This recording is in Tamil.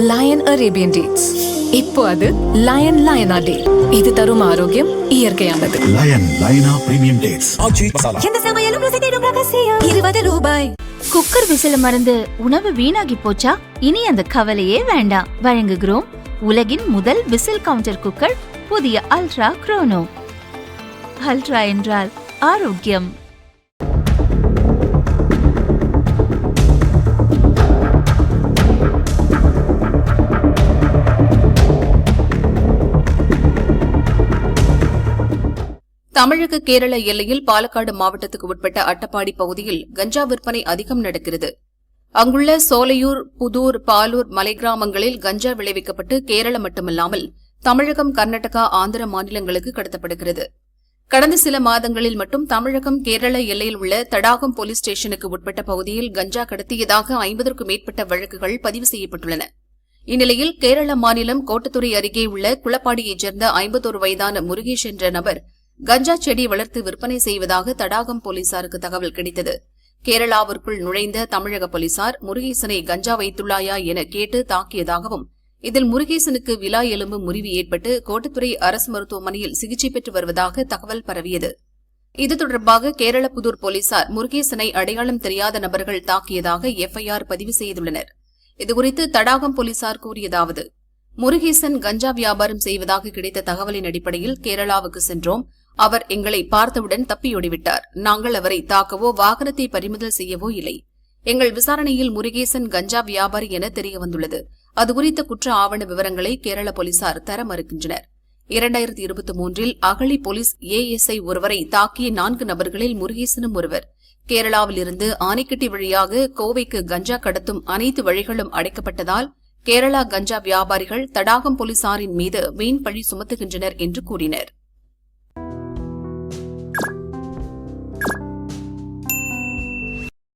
Line Arabian dates. இப்போ அது லயன் லயனா டே. இது தரும் ஆரோக்கியம் இயற்கையானது. லயன் லயனா பிரீமியம் டேட்ஸ். எந்த சமையலும் ருசி தேடும் ரகசியம். 20 ரூபாய். குக்கர் விசில மறந்து உணவு வீணாகி போச்சா? இனி அந்த கவலையே வேண்டாம். வழங்குகிறோம் உலகின் முதல் விசில் கவுண்டர் குக்கர், புதிய அல்ட்ரா குரோனோ. அல்ட்ரா என்றால் ஆரோக்கியம். தமிழக கேரள எல்லையில் பாலக்காடு மாவட்டத்துக்கு உட்பட்ட அட்டப்பாடி பகுதியில் கஞ்சா விற்பனை அதிகம் நடக்கிறது. அங்குள்ள சோலையூர், புதூர், பாலூர் மலை கிராமங்களில் கஞ்சா விளைவிக்கப்பட்டு கேரளம் மட்டுமல்லாமல் தமிழகம், கர்நாடகா, ஆந்திர மாநிலங்களுக்கு கடத்தப்படுகிறது. கடந்த சில மாதங்களில் மட்டும் தமிழகம் கேரள எல்லையில் உள்ள தடாகம் போலீஸ் ஸ்டேஷனுக்கு உட்பட்ட பகுதியில் கஞ்சா கடத்தியதாக 50க்கும் மேற்பட்ட வழக்குகள் பதிவு செய்யப்பட்டுள்ளன. இந்நிலையில் கேரள மாநிலம் கோட்டத்துறை அருகே உள்ள குளப்பாடியைச் சேர்ந்த 51 வயதான முருகேஷ் என்ற நபர் கஞ்சா செடி வளர்த்து விற்பனை செய்வதாக தடாகம் போலீசாருக்கு தகவல் கிடைத்தது. கேரளாவிற்குள் நுழைந்த தமிழக போலீசார் முருகேசனை கஞ்சா வைத்துள்ளாயா என கேட்டு தாக்கியதாகவும், இதில் முருகேசனுக்கு விலா எலும்பு முறிவு ஏற்பட்டு கோட்டத்துறை அரசு மருத்துவமனையில் சிகிச்சை பெற்று வருவதாக தகவல் பரவியது. இது தொடர்பாக கேரளபுதூர் போலீசார் முருகேசனை அடையாளம் தெரியாத நபர்கள் தாக்கியதாக எஃப்ஐஆர் பதிவு செய்துள்ளனர். இதுகுறித்து தடாகம் போலீசார் கூறியதாவது: முருகேசன் கஞ்சா வியாபாரம் செய்வதாக கிடைத்த தகவலின் அடிப்படையில் கேரளாவுக்கு சென்றோம். அவர் எங்களை பார்த்தவுடன் தப்பியோடிவிட்டார். நாங்கள் அவரை தாக்கவோ வாகனத்தை பறிமுதல் செய்யவோ இல்லை. எங்கள் விசாரணையில் முருகேசன் கஞ்சா வியாபாரி என தெரியவந்துள்ளது. அதுகுறித்த குற்ற ஆவண விவரங்களை கேரள போலீசார் தர மறுக்கின்றனர். 2023இல் அகழி போலீஸ் ஏஎஸ்ஐ ஒருவரை தாக்கிய 4 நபர்களில் முருகேசனும் ஒருவர். கேரளாவிலிருந்து ஆனைக்கட்டி வழியாக கோவைக்கு கஞ்சா கடத்தும் அனைத்து வழிகளும் அடைக்கப்பட்டதால் கேரளா கஞ்சா வியாபாரிகள் தடாகம் போலீசாரின் மீது வீண் பழி சுமத்துகின்றனர் என்று கூறினர்.